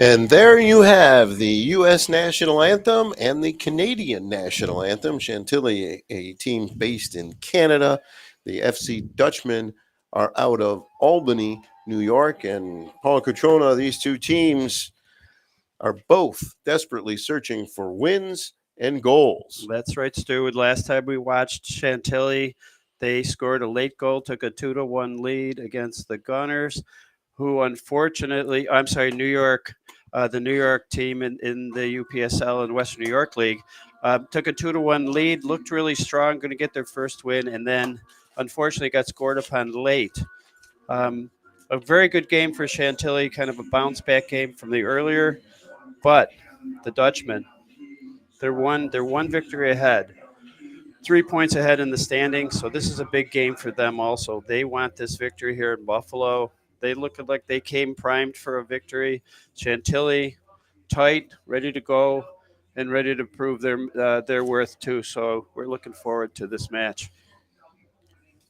And there you have the U.S. national anthem and the Canadian national anthem. Chantilly, a team based in Canada. The FC Dutchmen are out of Albany, New York. And Paul Catrona, these two teams are both desperately searching for wins and goals. That's right, Stu. Last time we watched Chantilly, they scored a late goal, took a 2-1 lead against the Gunners, who unfortunately, I'm sorry, New York, the New York team in the UPSL and Western New York League, took a 2-1 lead, looked really strong, going to get their first win, and then unfortunately got scored upon late. Um, a very good game for Chantilly, kind of a bounce back game from the earlier, but the Dutchmen, they're one victory ahead. 3 points ahead in the standings, so this is a big game for them also. They want this victory here in Buffalo. They look like they came primed for a victory. Chantilly, tight, ready to go, and ready to prove their worth too. So we're looking forward to this match.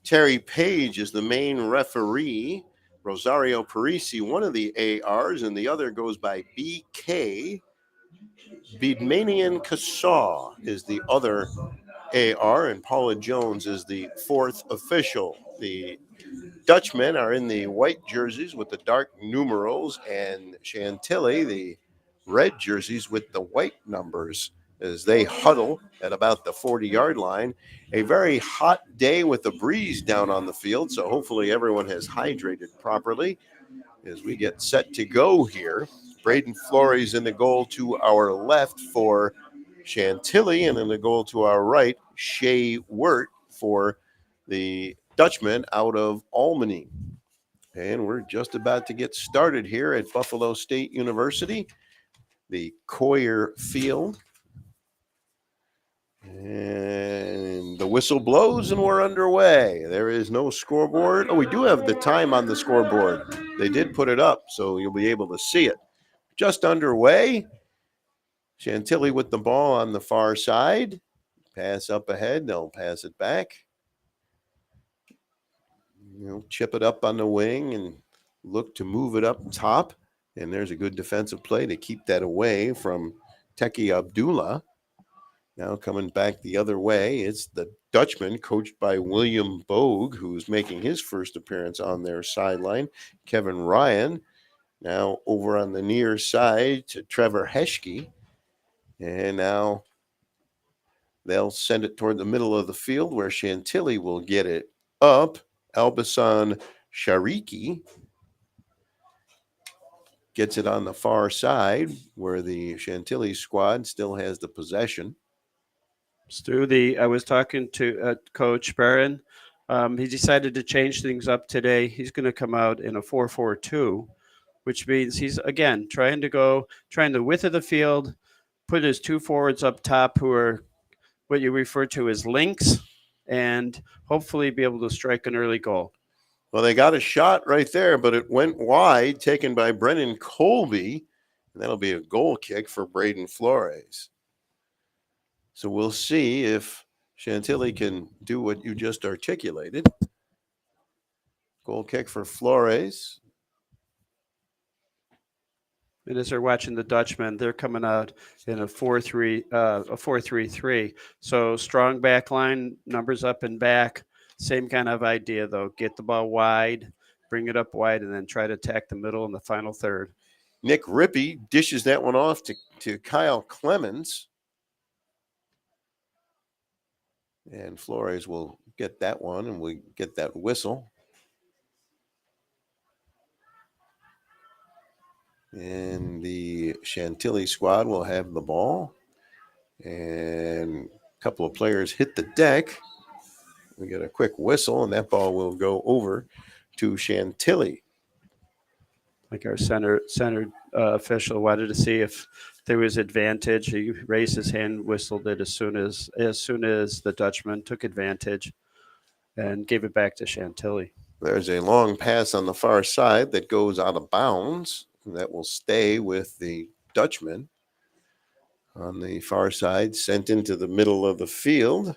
Terry Page is the main referee. Rosario Parisi, one of the ARs, and the other goes by BK. Beadmanian Kasaw is the other AR, and Paula Jones is the fourth official. The Dutchmen are in the white jerseys with the dark numerals, and Chantilly, the red jerseys with the white numbers, as they huddle at about the 40-yard line. A very hot day with a breeze down on the field, so hopefully everyone has hydrated properly as we get set to go here. Braden Flores in the goal to our left for Chantilly, and in the goal to our right, Shea Wirt for the Dutchman out of Albany. And we're just about to get started here at Buffalo State University, the Coyer Field. And the whistle blows and we're underway. There is no scoreboard. Oh, we do have the time on the scoreboard. They did put it up, so you'll be able to see it. Just underway. Chantilly with the ball on the far side. Pass up ahead. They'll pass it back. Chip it up on the wing and look to move it up top. And there's a good defensive play to keep that away from Teki Abdullah. Now coming back the other way, it's the Dutchman, coached by William Bogue, who's making his first appearance on their sideline. Kevin Ryan, now over on the near side to Trevor Heschke. And now they'll send it toward the middle of the field where Chantilly will get it up. Albasan Shariki gets it on the far side where the Chantilly squad still has the possession. Stu, I was talking to Coach Barron. He decided to change things up today. He's going to come out in a 4-4-2, which means he's, again, trying the width of the field, put his two forwards up top who are what you refer to as links, and hopefully be able to strike an early goal. Well, they got a shot right there, but it went wide, taken by Brennan Colby, and that'll be a goal kick for Braden Flores. So we'll see if Chantilly can do what you just articulated. Goal kick for Flores. And as they're watching the Dutchmen, they're coming out in a 4-3-3. So strong back line, numbers up and back. Same kind of idea, though. Get the ball wide, bring it up wide, and then try to attack the middle in the final third. Nick Rippey dishes that one off to Kyle Clemens. And Flores will get that one, and we get that whistle. And the Chantilly squad will have the ball. And a couple of players hit the deck. We get a quick whistle, and that ball will go over to Chantilly. Like our center official wanted to see if there was advantage. He raised his hand, whistled it as soon as the Dutchman took advantage and gave it back to Chantilly. There's a long pass on the far side that goes out of bounds. That will stay with the Dutchman. On the far side, sent into the middle of the field.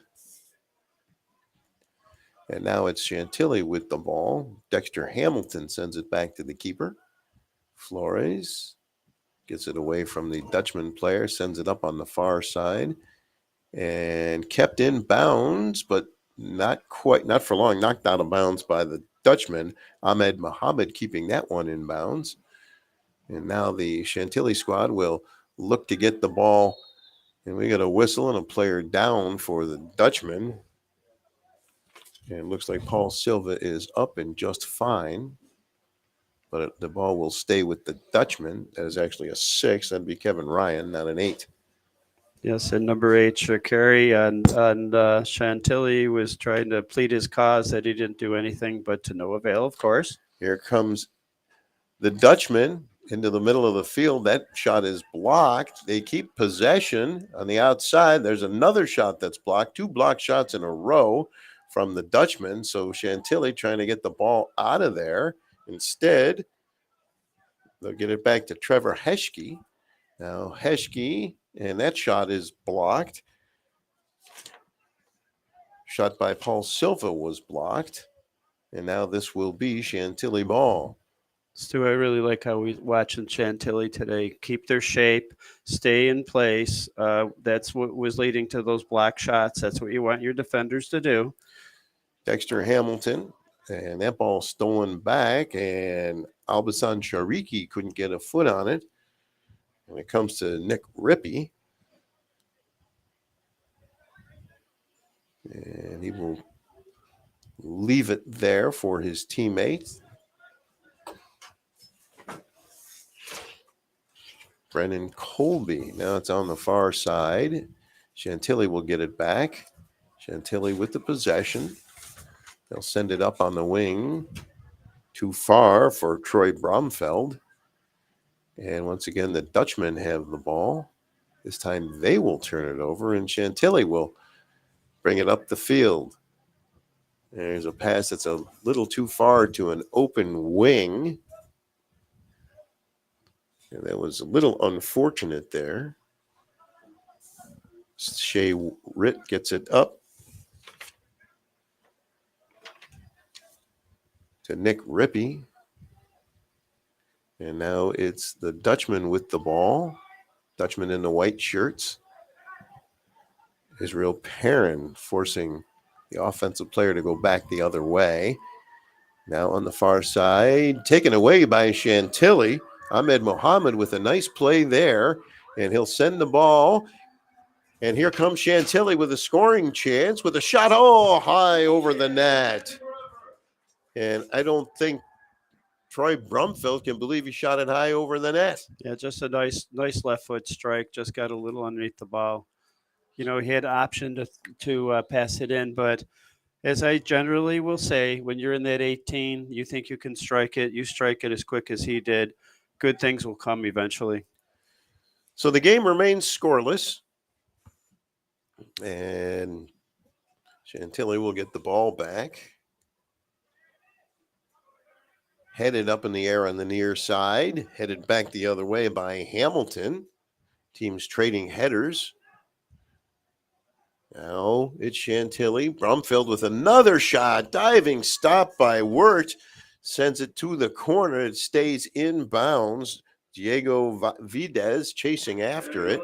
And now it's Chantilly with the ball. Dexter Hamilton sends it back to the keeper. Flores Gets it away from the Dutchman player, sends it up on the far side, and kept in bounds, but not for long. Knocked out of bounds by the Dutchman. Ahmed Mohammed keeping that one in bounds. And now the Chantilly squad will look to get the ball. And we got a whistle and a player down for the Dutchman. And it looks like Paul Silva is up and just fine. But the ball will stay with the Dutchman. That is actually a 6. That'd be Kevin Ryan, not an 8. Yes, and number 8, Shakari on Chantilly was trying to plead his cause that he didn't do anything, but to no avail, of course. Here comes the Dutchman into the middle of the field. That shot is blocked. They keep possession on the outside. There's another shot that's blocked. 2 blocked shots in a row from the Dutchman. So Chantilly trying to get the ball out of there. Instead, they'll get it back to Trevor Heschke. Now Heschke, and that shot is blocked. Shot by Paul Silva was blocked. And now this will be Chantilly ball. Stu, I really like how we watching Chantilly today. Keep their shape, stay in place. That's what was leading to those block shots. That's what you want your defenders to do. Dexter Hamilton, and that ball stolen back, and Albasan Shariki couldn't get a foot on it. And it comes to Nick Rippey. And he will leave it there for his teammates. Brennan Colby. Now it's on the far side. Chantilly will get it back. Chantilly with the possession. They'll send it up on the wing. Too far for Troy Bromfeld. And once again, the Dutchmen have the ball. This time they will turn it over, and Chantilly will bring it up the field. There's a pass that's a little too far to an open wing. And that was a little unfortunate there. Shea Ritt gets it up to Nick Rippey. And now it's the Dutchman with the ball. Dutchman in the white shirts. Israel Perrin forcing the offensive player to go back the other way. Now on the far side, taken away by Chantilly. Ahmed Mohammed with a nice play there, and he'll send the ball. And here comes Chantilly with a scoring chance with a shot, high over the net. And I don't think Troy Brumfeld can believe he shot it high over the net. Yeah, just a nice left foot strike. Just got a little underneath the ball. You know, he had option to pass it in, but as I generally will say, when you're in that 18, you think you can strike it. You strike it as quick as he did. Good things will come eventually. So the game remains scoreless. And Chantilly will get the ball back. Headed up in the air on the near side. Headed back the other way by Hamilton. Teams trading headers. Now it's Chantilly. Brumfeld with another shot. Diving stop by Wirt. Sends it to the corner. It stays in bounds. Diego Videz chasing after it.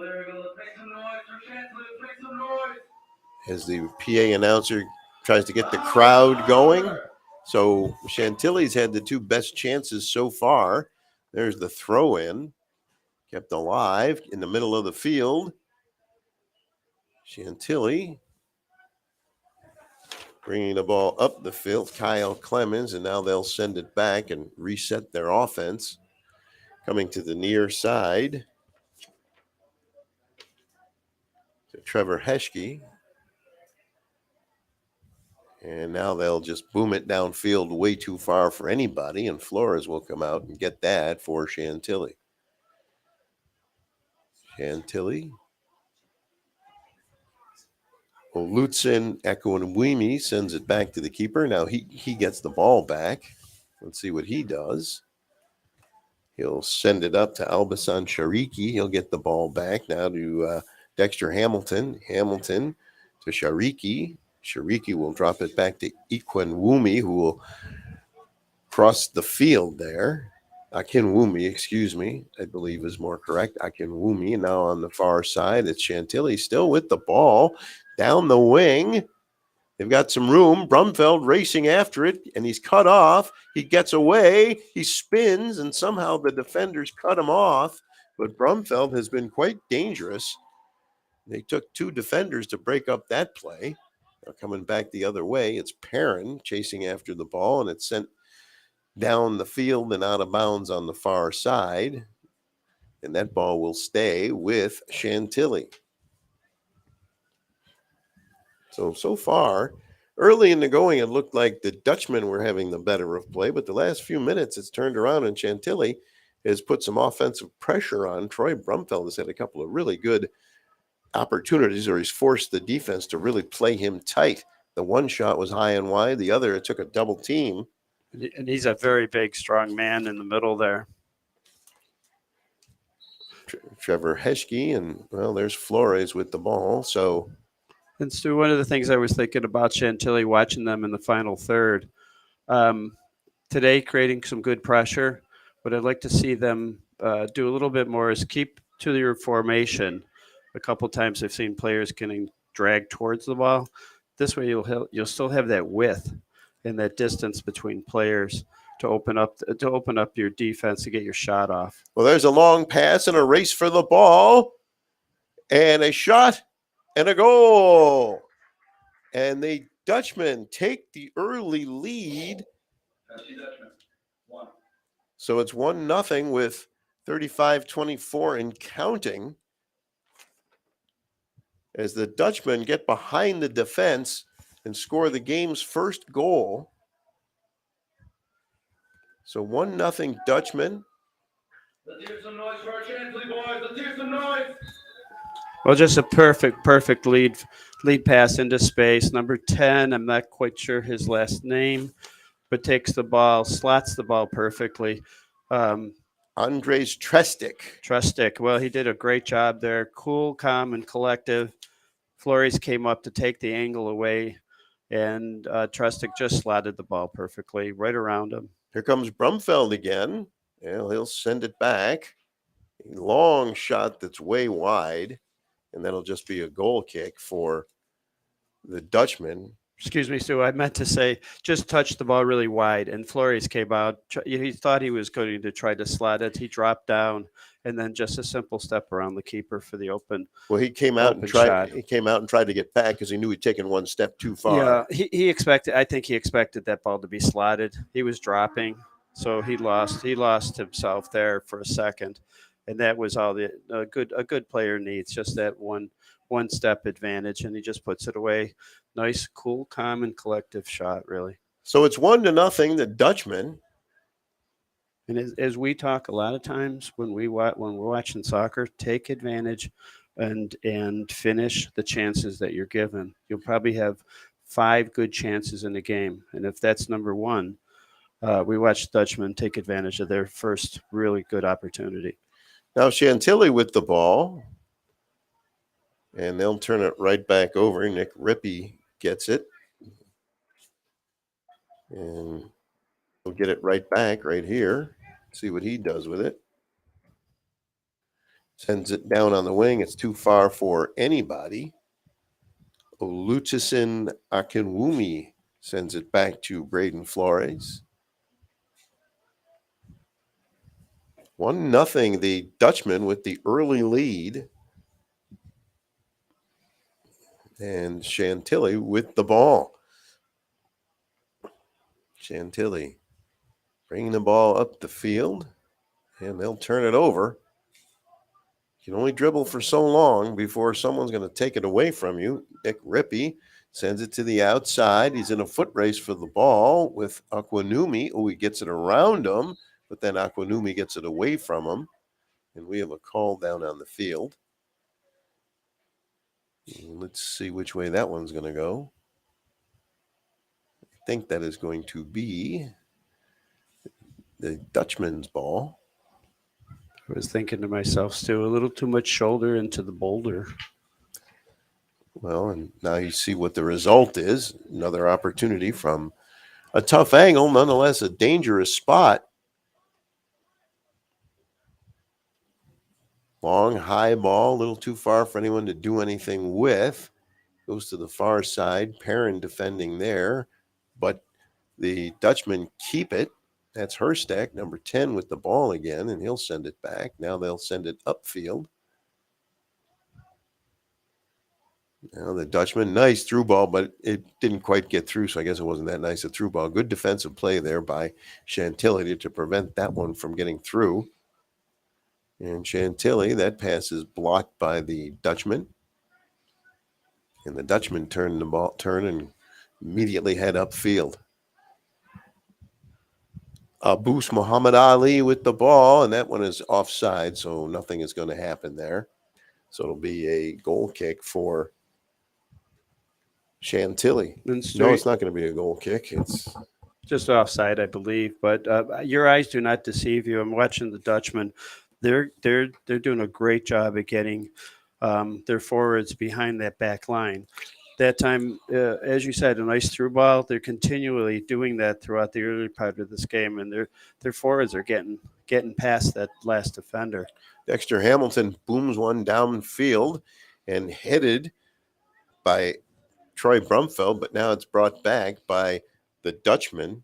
As the PA announcer tries to get the crowd going. So Chantilly's had the 2 best chances so far. There's the throw in. Kept alive in the middle of the field. Chantilly bringing the ball up the field. Kyle Clemens, and now they'll send it back and reset their offense. Coming to the near side to Trevor Heschke. And now they'll just boom it downfield way too far for anybody, and Flores will come out and get that for Chantilly. Chantilly. Lutzen Ekwinwumi sends it back to the keeper. Now he gets the ball back. Let's see what he does. He'll send it up to Albasan Shariki. He'll get the ball back now to Dexter Hamilton. Hamilton to Shariki. Shariki will drop it back to Ekwinwumi, who will cross the field there. Akinwumi, excuse me, I believe is more correct. Akinwumi. Now on the far side, it's Chantilly still with the ball down the wing. They've got some room. Brumfeld racing after it, and he's cut off. He gets away. He spins, and somehow the defenders cut him off. But Brumfeld has been quite dangerous. They took 2 defenders to break up that play. They're coming back the other way. It's Perrin chasing after the ball, and it's sent down the field and out of bounds on the far side. And that ball will stay with Chantilly. So far, early in the going, it looked like the Dutchmen were having the better of play, but the last few minutes it's turned around, and Chantilly has put some offensive pressure on. Troy Brumfeld has had a couple of really good opportunities, or he's forced the defense to really play him tight. The one shot was high and wide. The other, it took a double team. And he's a very big, strong man in the middle there. Trevor Heschke, and well, there's Flores with the ball. So, and Stu, one of the things I was thinking about Chantilly, watching them in the final third today, creating some good pressure. What I'd like to see them do a little bit more is keep to your formation. A couple times I've seen players getting dragged towards the ball. This way, you'll still have that width and that distance between players to open up your defense to get your shot off. Well, there's a long pass and a race for the ball, and a shot and a goal. And the Dutchmen take the early lead. So it's 1-0 with 35-24 and counting, as the Dutchmen get behind the defense and score the game's first goal. So 1-0 Dutchmen. Let's hear some noise for our Chantilly boys. Let's hear some noise. Well, just a perfect lead pass into space. Number 10, I'm not quite sure his last name, but takes the ball, slots the ball perfectly. Andres Trestic. Well, he did a great job there. Cool, calm, and collective. Flores came up to take the angle away, and Trestic just slotted the ball perfectly right around him. Here comes Brumfeld again. Well, he'll send it back. A long shot that's way wide, and that'll just be a goal kick for the Dutchmen. Excuse me, Stu. I meant to say just touched the ball really wide, and Flores came out. He thought he was going to try to slot it. He dropped down, and then just a simple step around the keeper for the open. Well, he came out and tried. He came out and tried to get back because he knew he'd taken one step too far. Yeah, he expected. I think he expected that ball to be slotted. He was dropping, so he lost himself there for a second, and that was all a good player needs. Just that one step advantage, and he just puts it away. Nice, cool, calm, and collective shot, really. So it's 1-0, the Dutchmen. And as we talk a lot of times when we're watching soccer, take advantage and finish the chances that you're given. You'll probably have 5 good chances in a game, and if that's number 1, we watch Dutchmen take advantage of their first really good opportunity. Now Chantilly with the ball, and they'll turn it right back over. Nick Rippey gets it, and he'll get it right back right here. See what he does with it. Sends it down on the wing. It's too far for anybody. Oluchisin Akinwumi sends it back to Braden Flores. 1-0, the Dutchmen with the early lead. And Chantilly with the ball. Chantilly bringing the ball up the field, and they'll turn it over. You can only dribble for so long before someone's going to take it away from you. Nick Rippey sends it to the outside. He's in a foot race for the ball with Akinwumi. Oh, he gets it around him, but then Akinwumi gets it away from him, and we have a call down on the field. Let's see which way that one's going to go. I think that is going to be the Dutchman's ball. I was thinking to myself, Stu, a little too much shoulder into the boulder. Well, and now you see what the result is. Another opportunity from a tough angle, nonetheless a dangerous spot. Long, high ball, a little too far for anyone to do anything with. Goes to the far side. Perrin defending there, but the Dutchmen keep it. That's Herstack, number 10, with the ball again, and he'll send it back. Now they'll send it upfield. Now the Dutchman, nice through ball, but it didn't quite get through, so I guess it wasn't that nice a through ball. Good defensive play there by Chantilly to prevent that one from getting through. And Chantilly, that pass is blocked by the Dutchman. And the Dutchman turn and immediately head upfield. Abus Muhammad Ali with the ball, and that one is offside, so nothing is going to happen there. So it'll be a goal kick for Chantilly. No, it's not going to be a goal kick. It's just offside, I believe. But your eyes do not deceive you. I'm watching the Dutchmen. They're doing a great job at getting their forwards behind that back line. That time, as you said, a nice through ball. They're continually doing that throughout the early part of this game, and their forwards are getting past that last defender. Dexter Hamilton booms one downfield and headed by Troy Brumfeld, but now it's brought back by the Dutchman.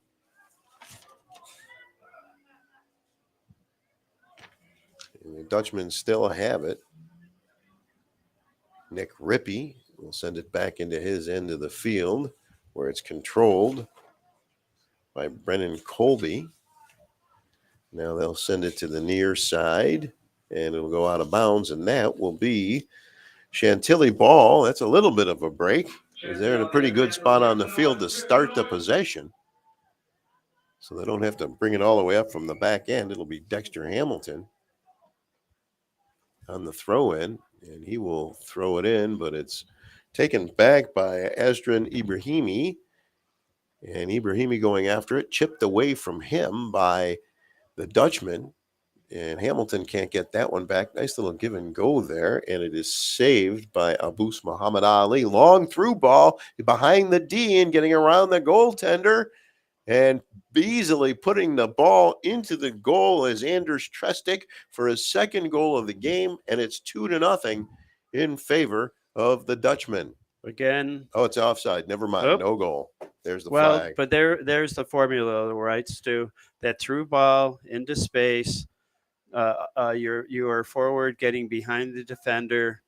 And the Dutchmen still have it. Nick Rippey will send it back into his end of the field where it's controlled by Brennan Colby. Now they'll send it to the near side and it'll go out of bounds, and that will be Chantilly ball. That's a little bit of a break. They're in a pretty good spot on the field to start the possession. So they don't have to bring it all the way up from the back end. It'll be Dexter Hamilton on the throw-in, and he will throw it in, but it's taken back by Asdran Ibrahimi. And Ibrahimi going after it, chipped away from him by the Dutchman. And Hamilton can't get that one back. Nice little give and go there. And it is saved by Abus Muhammad Ali. Long through ball behind the D and getting around the goaltender. And easily putting the ball into the goal is Anders Trestic for his second goal of the game. And it's 2-0 in favor of the Dutchmen. Again. Oh, it's offside. Never mind. Oh. No goal. There's the flag. But there's the formula, right, Stu? That through ball into space. You are forward getting behind the defender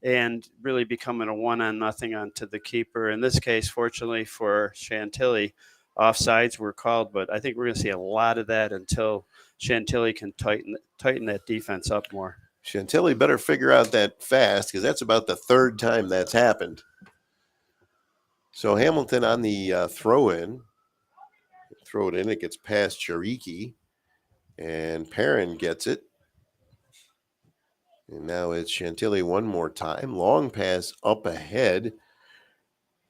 and really becoming a 1-0 onto the keeper. In this case, fortunately for Chantilly, offsides were called, but I think we're going to see a lot of that until Chantilly can tighten that defense up more. Chantilly better figure out that fast because that's about the third time that's happened. So Hamilton on the throw-in. Throw it in. It gets past Cheriki. And Perrin gets it. And now it's Chantilly one more time. Long pass up ahead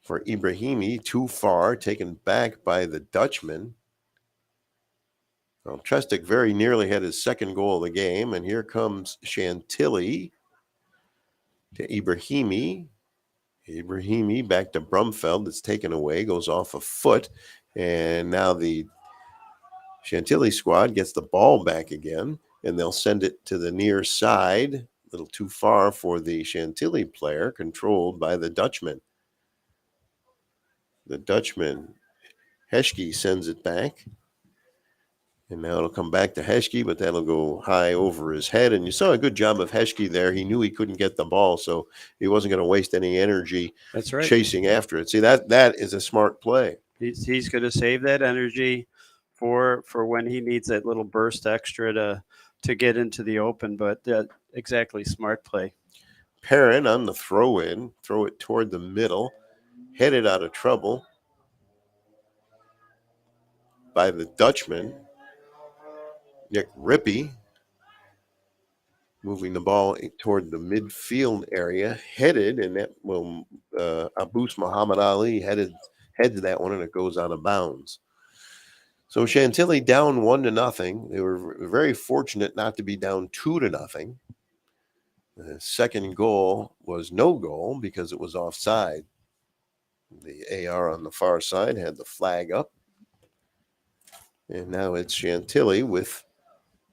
for Ibrahimi. Too far. Taken back by the Dutchman. Well, Trestic very nearly had his second goal of the game. And here comes Chantilly to Ibrahimi. Ibrahimi back to Brumfeld. It's taken away. Goes off a foot. And now the Chantilly squad gets the ball back again, and they'll send it to the near side. A little too far for the Chantilly player, controlled by the Dutchman. The Dutchman, Heschke, sends it back. And now it'll come back to Heschke, but that'll go high over his head. And you saw a good job of Heschke there. He knew he couldn't get the ball, so he wasn't going to waste any energy chasing after it. See, that is a smart play. He's going to save that energy for when he needs that little burst extra to get into the open, but exactly, smart play. Perrin on the throw-in, throw it toward the middle, headed out of trouble by the Dutchman. Nick Rippey moving the ball toward the midfield area, headed, and that will Abus Muhammad Ali heads that one, and it goes out of bounds. So Chantilly down 1-0. They were very fortunate not to be down 2-0. The second goal was no goal because it was offside. The AR on the far side had the flag up. And now it's Chantilly with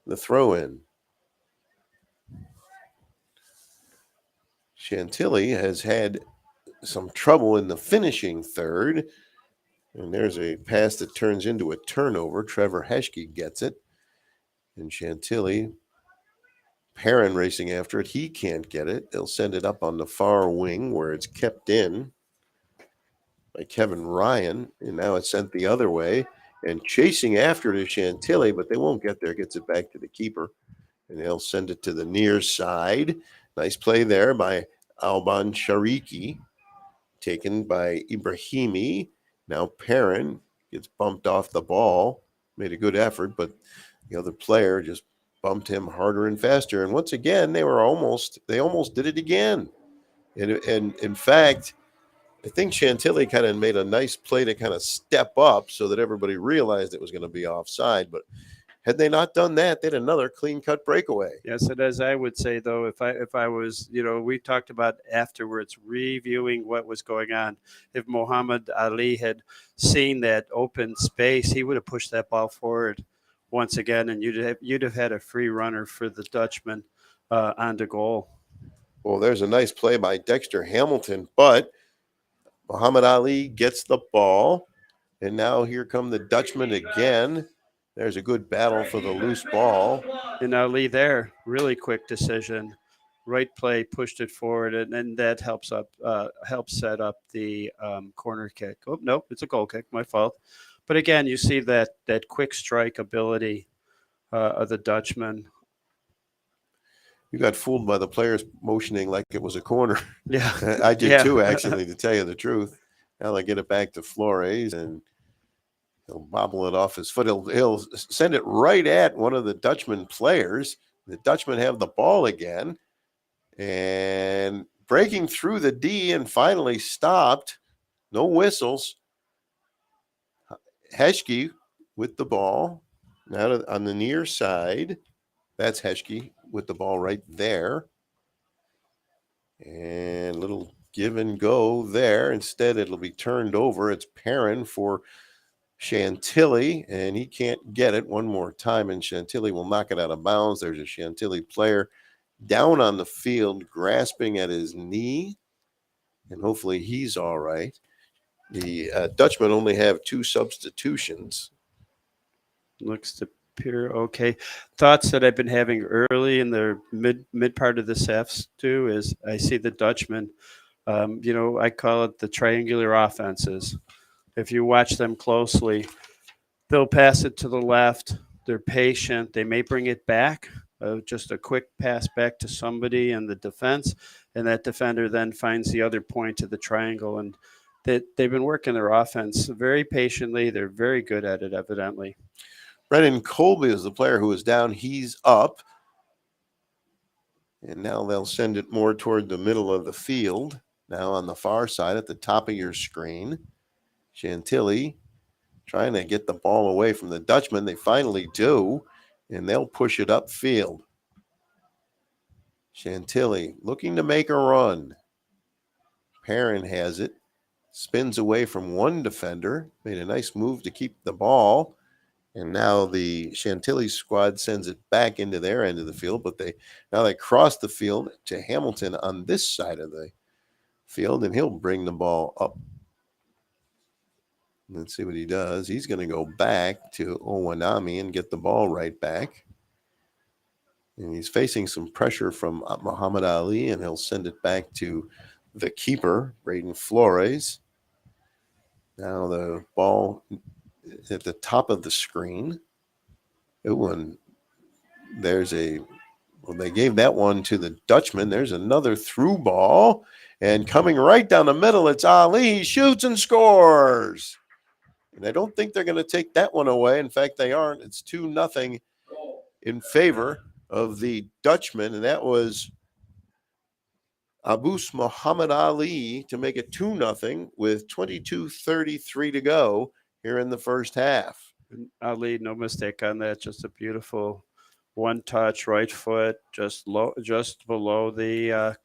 the throw-in. Chantilly has had some trouble in the finishing third. And there's a pass that turns into a turnover. Trevor Heschke gets it. And Chantilly, Perrin racing after it. He can't get it. They'll send it up on the far wing where it's kept in by Kevin Ryan. And now it's sent the other way. And chasing after it is Chantilly, but they won't get there. Gets it back to the keeper. And they'll send it to the near side. Nice play there by Alban Shariki. Taken by Ibrahimi. Now Perrin gets bumped off the ball. Made a good effort, but the other player just bumped him harder and faster. And once again, they almost did it again. And in fact, I think Chantilly kind of made a nice play to kind of step up so that everybody realized it was going to be offside. But had they not done that, they'd another clean-cut breakaway. Yes, and as I would say, though, if I was, we talked about afterwards reviewing what was going on. If Muhammad Ali had seen that open space, he would have pushed that ball forward once again, and you'd have had a free runner for the Dutchman onto goal. Well, there's a nice play by Dexter Hamilton, but Muhammad Ali gets the ball, and now here come the Dutchmen again. There's a good battle for the loose ball. And Ali there, really quick decision. Right play, pushed it forward, and then that helps set up the corner kick. Oh, no, it's a goal kick, my fault. But again, you see that quick strike ability of the Dutchman. You got fooled by the players motioning like it was a corner. Yeah. I did too, actually, to tell you the truth. Now they get it back to Flores, and he'll bobble it off his foot. He'll send it right at one of the Dutchman players. The Dutchmen have the ball again, and breaking through the D and finally stopped. No whistles. Heschke with the ball. Now on the near side. That's Heschke with the ball right there. And little give and go there. Instead, it'll be turned over. It's Perrin for Chantilly, and he can't get it one more time, and Chantilly will knock it out of bounds. There's a Chantilly player down on the field, grasping at his knee, and hopefully he's all right. The Dutchmen only have 2 substitutions. Looks to appear okay. Thoughts that I've been having early in the mid part of this half too is I see the Dutchmen. I call it the triangular offenses. If you watch them closely, they'll pass it to the left. They're patient. They may bring it back, just a quick pass back to somebody in the defense, and that defender then finds the other point of the triangle. And they've been working their offense very patiently. They're very good at it, evidently. Brennan Colby is the player who is down. He's up. And now they'll send it more toward the middle of the field. Now on the far side at the top of your screen. Chantilly trying to get the ball away from the Dutchmen. They finally do, and they'll push it upfield. Chantilly looking to make a run. Perrin has it. Spins away from one defender. Made a nice move to keep the ball. And now the Chantilly squad sends it back into their end of the field, but they cross the field to Hamilton on this side of the field, and he'll bring the ball up. Let's see what he does. He's going to go back to Owanami and get the ball right back. And he's facing some pressure from Muhammad Ali, and he'll send it back to the keeper, Braden Flores. Now the ball at the top of the screen. And they gave that one to the Dutchman. There's another through ball, and coming right down the middle, it's Ali. He shoots and scores. And I don't think they're going to take that one away. In fact, they aren't. It's 2-0 in favor of the Dutchman, and that was Abus Muhammad Ali to make it 2-0 with 22:33 to go here in the first half. Ali, no mistake on that. Just a beautiful one-touch right foot, just below the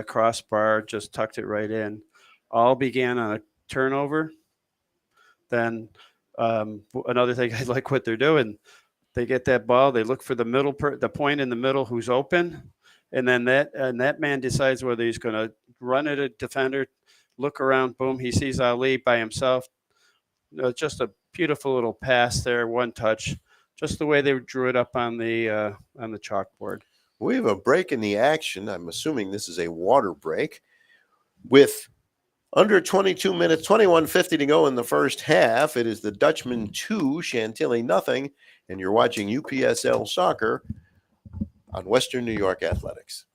crossbar, just tucked it right in. All began on a turnover. Then another thing, I like what they're doing. They get that ball. They look for the middle, the point in the middle who's open, and then that man decides whether he's going to run at a defender, look around, boom, he sees Ali by himself. Just a beautiful little pass there, one touch, just the way they drew it up on the chalkboard. We have a break in the action. I'm assuming this is a water break with under 22 minutes, 21:50 to go in the first half. It is the Dutchmen 2, Chantilly nothing, and you're watching UPSL soccer on Western New York Athletics.